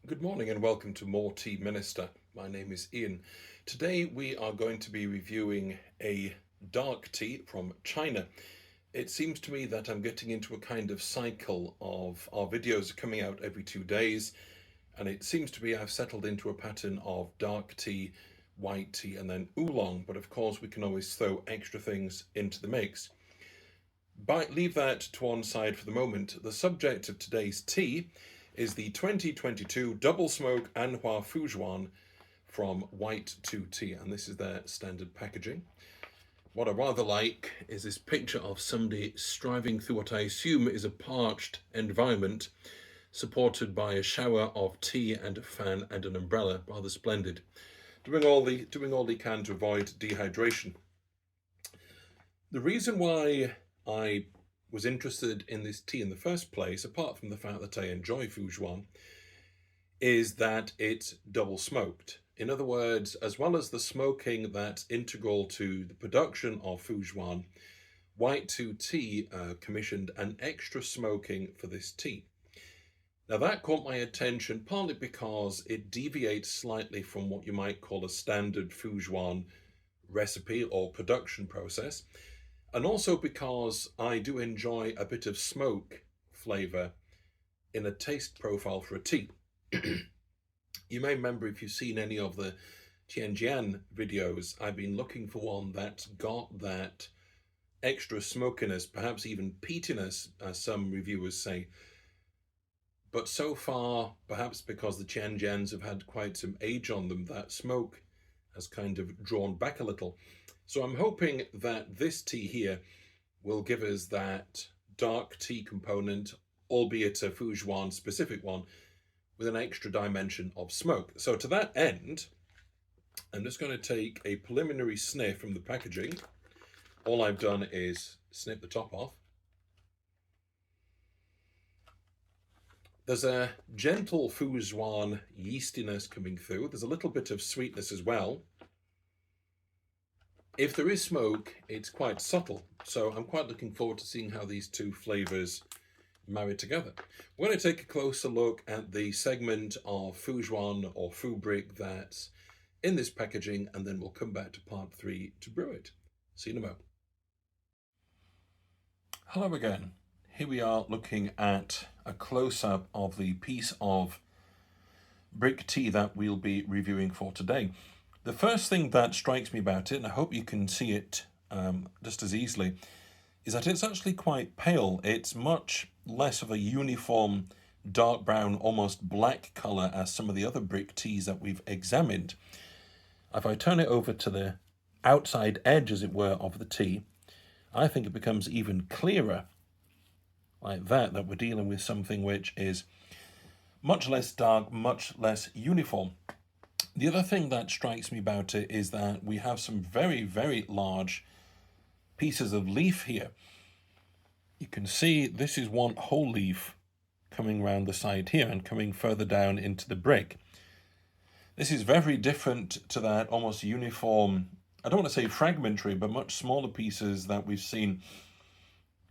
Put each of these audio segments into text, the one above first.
Good morning and welcome to More Tea Minister. My name is Ian. Today we are going to be reviewing a dark tea from China. It seems to me that I'm getting into a kind of cycle of our videos coming out every 2 days, and it seems to be I've settled into a pattern of dark tea, white tea, and then oolong, but of course we can always throw extra things into the mix. But leave that to one side for the moment. The subject of today's tea is the 2022 Double Smoke Anhua Fuzhuan from White to Tea, and this is their standard packaging. What I rather like is this picture of somebody striving through what I assume is a parched environment, supported by a shower of tea and a fan and an umbrella. Rather splendid. Doing all they can to avoid dehydration. The reason why I was interested in this tea in the first place, apart from the fact that I enjoy fuzhuan, is that it's double smoked. In other words, as well as the smoking that's integral to the production of fuzhuan, White to Tea commissioned an extra smoking for this tea. Now that caught my attention partly because it deviates slightly from what you might call a standard fuzhuan recipe or production process, and also because I do enjoy a bit of smoke flavour in a taste profile for a tea. You may remember, if you've seen any of the Tianjian videos, I've been looking for one that's got that extra smokiness, perhaps even peatiness, as some reviewers say. But so far, perhaps because the Tianjians have had quite some age on them, that smoke has kind of drawn back a little. So I'm hoping that this tea here will give us that dark tea component, albeit a fuzhuan specific one, with an extra dimension of smoke. So to that end, I'm just going to take a preliminary sniff from the packaging. All I've done is snip the top off. There's a gentle fuzhuan yeastiness coming through. There's a little bit of sweetness as well. If there is smoke, it's quite subtle, so I'm quite looking forward to seeing how these two flavours marry together. We're going to take a closer look at the segment of fuzhuan or foo brick that's in this packaging, and then we'll come back to part 3 to brew it. See you in a moment. Hello again. Here we are looking at a close-up of the piece of brick tea that we'll be reviewing for today. The first thing that strikes me about it, and I hope you can see it just as easily, is that it's actually quite pale. It's much less of a uniform dark brown, almost black colour as some of the other brick teas that we've examined. If I turn it over to the outside edge, as it were, of the tea, I think it becomes even clearer, like that we're dealing with something which is much less dark, much less uniform. The other thing that strikes me about it is that we have some very, very large pieces of leaf here. You can see this is one whole leaf coming round the side here and coming further down into the brick. This is very different to that almost uniform, I don't want to say fragmentary, but much smaller pieces that we've seen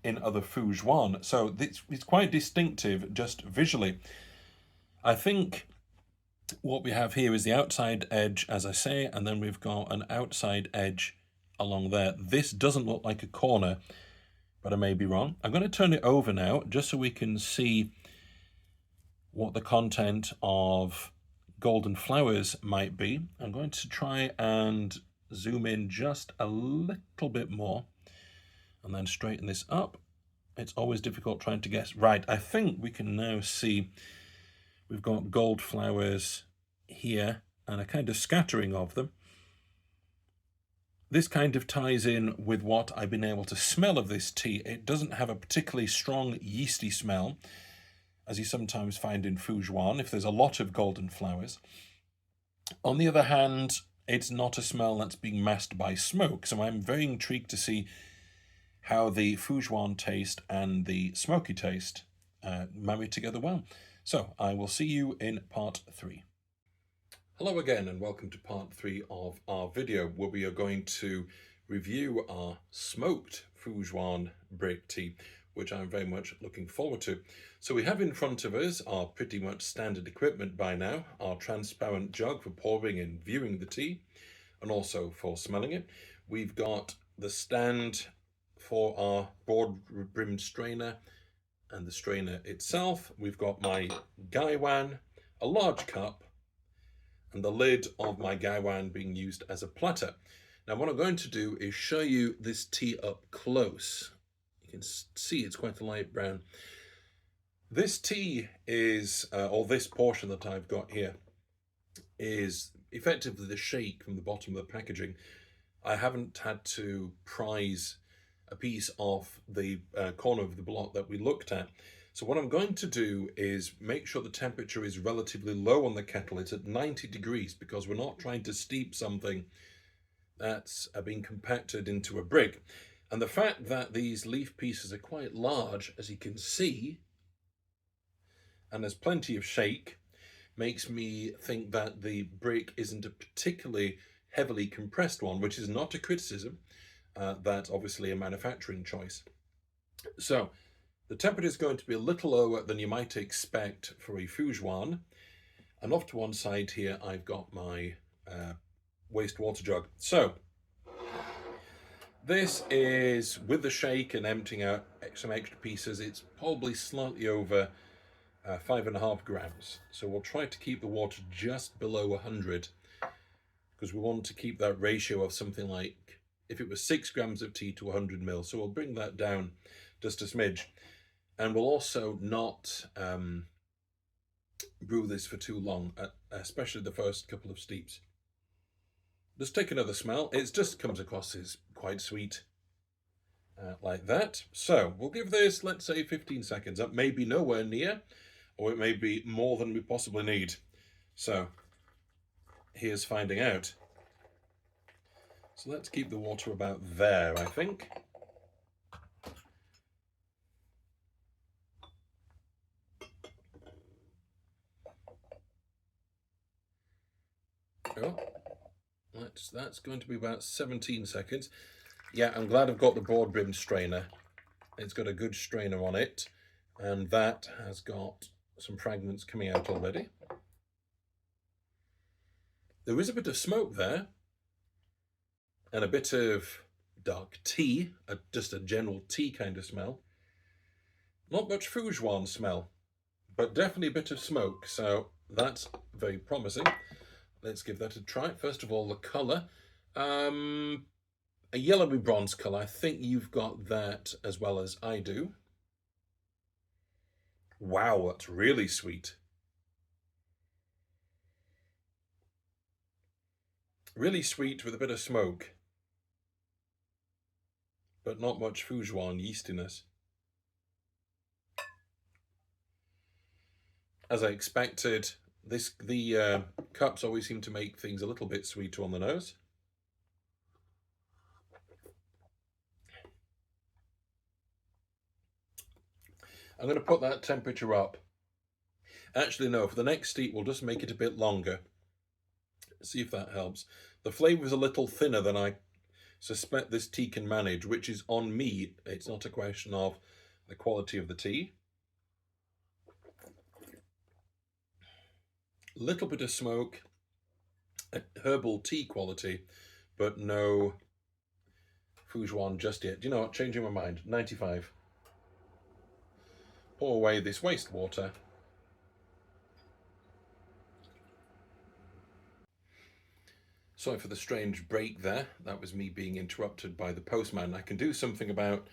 in other fuzhuan. So it's quite distinctive just visually. I think what we have here is the outside edge, as I say, and then we've got an outside edge along there. This doesn't look like a corner, but I may be wrong. I'm going to turn it over now, just so we can see what the content of golden flowers might be. I'm going to try and zoom in just a little bit more, and then straighten this up. It's always difficult trying to guess. Right, I think we can now see we've got gold flowers here and a kind of scattering of them. This kind of ties in with what I've been able to smell of this tea. It doesn't have a particularly strong yeasty smell, as you sometimes find in fuzhuan if there's a lot of golden flowers. On the other hand, it's not a smell that's being masked by smoke, so I'm very intrigued to see how the fuzhuan taste and the smoky taste marry together well. So I will see you in part 3. Hello again and welcome to part 3 of our video, where we are going to review our smoked fuzhuan brick tea, which I'm very much looking forward to. So we have in front of us our pretty much standard equipment by now, our transparent jug for pouring and viewing the tea, and also for smelling it. We've got the stand for our broad brim strainer and the strainer itself. We've got my gaiwan, a large cup, and the lid of my gaiwan being used as a platter. Now what I'm going to do is show you this tea up close. You can see it's quite a light brown. This tea is, or this portion that I've got here, is effectively the shake from the bottom of the packaging. I haven't had to prise a piece off the corner of the block that we looked at. So what I'm going to do is make sure the temperature is relatively low on the kettle. It's at 90 degrees because we're not trying to steep something that's being compacted into a brick. And the fact that these leaf pieces are quite large, as you can see, and there's plenty of shake, makes me think that the brick isn't a particularly heavily compressed one, which is not a criticism. That's obviously a manufacturing choice. So the temperature is going to be a little lower than you might expect for a fuzhuan. And off to one side here, I've got my wastewater jug. So this is with the shake and emptying out some extra pieces. It's probably slightly over 5.5 grams. So we'll try to keep the water just below 100 because we want to keep that ratio of something like, if it was 6 grams of tea to 100 ml. So we'll bring that down just a smidge. And we'll also not brew this for too long, especially the first couple of steeps. Just take another smell. It just comes across as quite sweet, like that. So we'll give this, let's say, 15 seconds. That may be nowhere near, or it may be more than we possibly need. So here's finding out. So let's keep the water about there, I think. Oh, that's going to be about 17 seconds. Yeah, I'm glad I've got the broad brim strainer. It's got a good strainer on it, and that has got some fragments coming out already. There is a bit of smoke there, and a bit of dark tea, just a general tea kind of smell. Not much fuzhuan smell, but definitely a bit of smoke, so that's very promising. Let's give that a try. First of all, the colour. A yellowy bronze colour. I think you've got that as well as I do. Wow, that's really sweet. Really sweet with a bit of smoke, but not much fuzhuan yeastiness. As I expected, the cups always seem to make things a little bit sweeter on the nose. I'm going to put that temperature up. Actually, no, for the next steep, we'll just make it a bit longer. See if that helps. The flavour is a little thinner than I suspect this tea can manage, which is on me. It's not a question of the quality of the tea. A little bit of smoke, herbal tea quality, but no fuzhuan just yet. Do you know what? Changing my mind. 95. Pour away this wastewater. Sorry for the strange break there. That was me being interrupted by the postman. I can do something about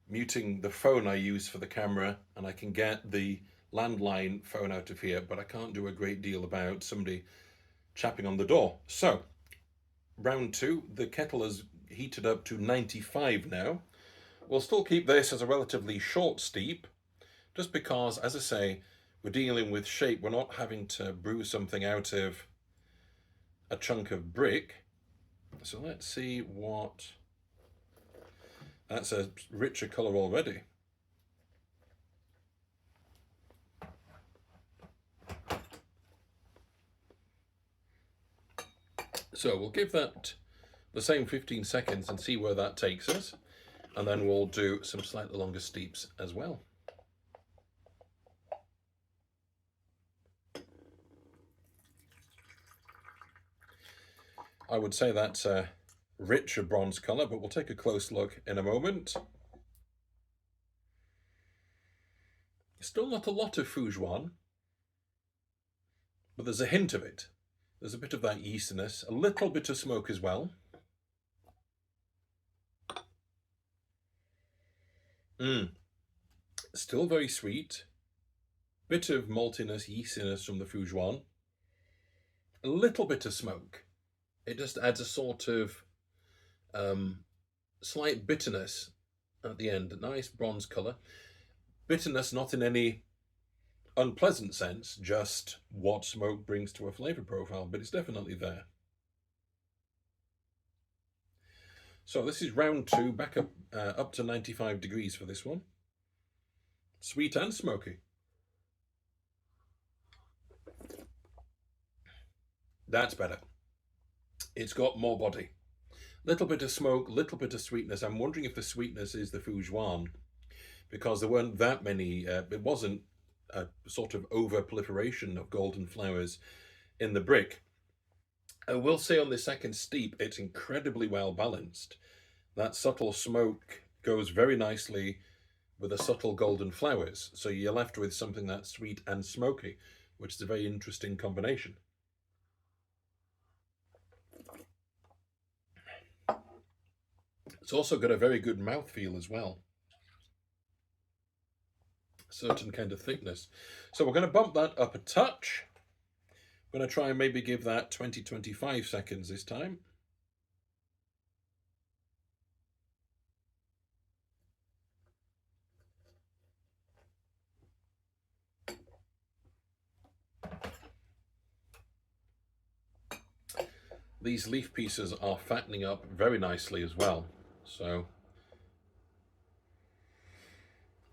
muting the phone I use for the camera, and I can get the landline phone out of here, but I can't do a great deal about somebody chapping on the door. So, round 2, the kettle has heated up to 95 now. We'll still keep this as a relatively short steep, just because, as I say, we're dealing with shape. We're not having to brew something out of a chunk of brick. So let's see what... That's a richer colour already. So we'll give that the same 15 seconds and see where that takes us. And then we'll do some slightly longer steeps as well. I would say that's a richer bronze colour, but we'll take a close look in a moment. Still not a lot of fuzhuan, but there's a hint of it. There's a bit of that yeastiness, a little bit of smoke as well. Still very sweet. Bit of maltiness, yeastiness from the fuzhuan. A little bit of smoke. It just adds a sort of slight bitterness at the end. A nice bronze colour. Bitterness not in any unpleasant sense, just what smoke brings to a flavour profile, but it's definitely there. So this is round 2, back up to 95 degrees for this one. Sweet and smoky. That's better. It's got more body. Little bit of smoke, little bit of sweetness. I'm wondering if the sweetness is the fuzhuan, because there weren't that many, it wasn't a sort of over-proliferation of golden flowers in the brick. I will say on the second steep, it's incredibly well balanced. That subtle smoke goes very nicely with the subtle golden flowers. So you're left with something that's sweet and smoky, which is a very interesting combination. It's also got a very good mouthfeel as well. Certain kind of thickness. So we're going to bump that up a touch. I'm going to try and maybe give that 20-25 seconds this time. These leaf pieces are fattening up very nicely as well. So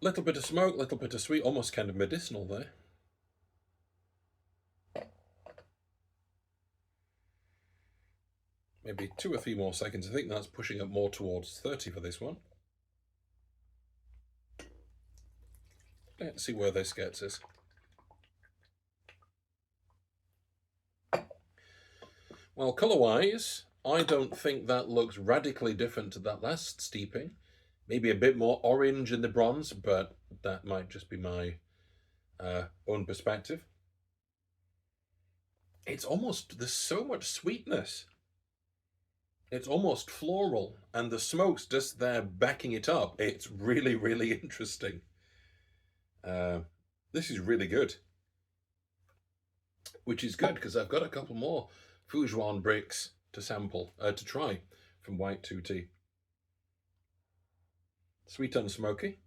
little bit of smoke, little bit of sweet, almost kind of medicinal there. Maybe 2 or 3 more seconds. I think that's pushing up more towards 30 for this one. Let's see where this gets us. Well, colour-wise, I don't think that looks radically different to that last steeping. Maybe a bit more orange in the bronze, but that might just be my own perspective. It's almost, there's so much sweetness. It's almost floral, and the smoke's just there backing it up. It's really, really interesting. This is really good. Which is good, because I've got a couple more fuzhuan bricks to sample, to try from White 2T. Sweet and smoky.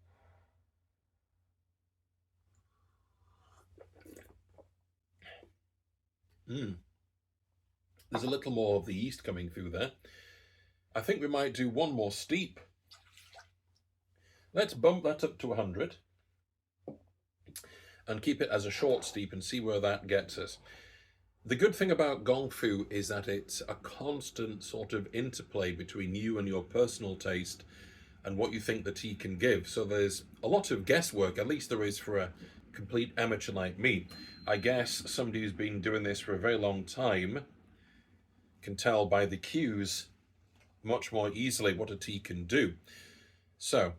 There's a little more of the yeast coming through there. I think we might do one more steep. Let's bump that up to 100 and keep it as a short steep and see where that gets us. The good thing about gong fu is that it's a constant sort of interplay between you and your personal taste and what you think the tea can give. So there's a lot of guesswork, at least there is for a complete amateur like me. I guess somebody who's been doing this for a very long time can tell by the cues much more easily what a tea can do. So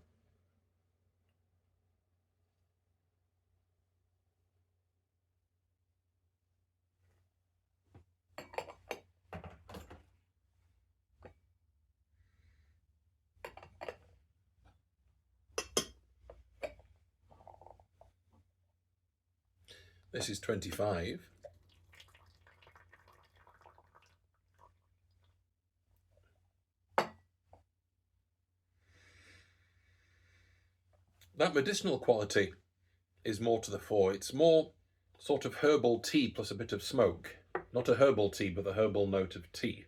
this is 25. That medicinal quality is more to the fore. It's more sort of herbal tea plus a bit of smoke. Not a herbal tea, but the herbal note of tea.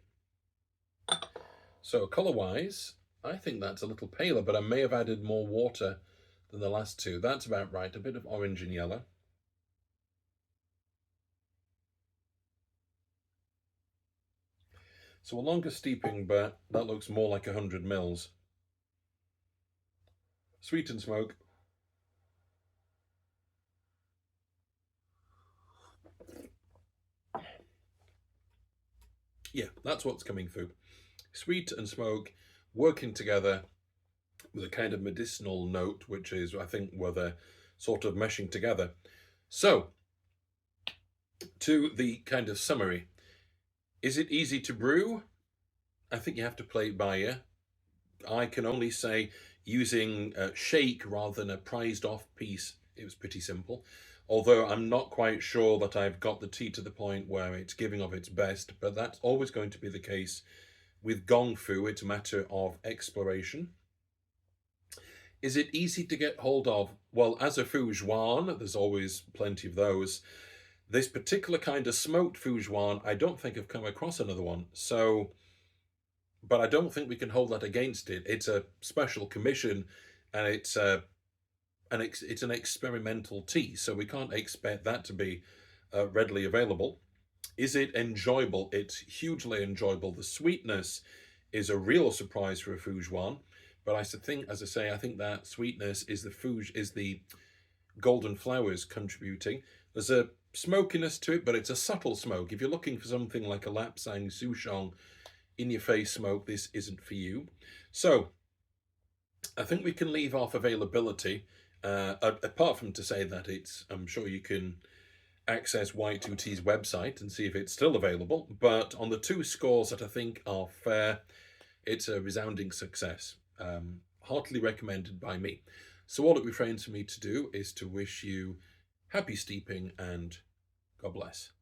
So colour-wise, I think that's a little paler, but I may have added more water than the last two. That's about right, a bit of orange and yellow. So a longer steeping, but that looks more like 100 mils. Sweet and smoke. Yeah, that's what's coming through. Sweet and smoke working together with a kind of medicinal note, which is, I think, where they're sort of meshing together. So, to the kind of summary. Is it easy to brew? I think you have to play it by ear. I can only say using a shake rather than a prized off piece, it was pretty simple. Although I'm not quite sure that I've got the tea to the point where it's giving of its best, but that's always going to be the case with Gong Fu. It's a matter of exploration. Is it easy to get hold of? Well, as a fuzhuan, there's always plenty of those. This particular kind of smoked fuzhuan, I don't think I've come across another one. So, but I don't think we can hold that against it. It's a special commission, and it's an experimental tea, so we can't expect that to be readily available. Is it enjoyable? It's hugely enjoyable. The sweetness is a real surprise for a fuzhuan, but as I say, I think that sweetness is the golden flowers contributing. There's a smokiness to it, but it's a subtle smoke. If you're looking for something like a lapsang souchong in your face smoke, this isn't for you. So I think we can leave off availability, apart from to say that I'm sure you can access Y2T's website and see if it's still available. But on the two scores that I think are fair, it's a resounding success. Heartily recommended by me. So all it refrains for me to do is to wish you happy steeping and God bless.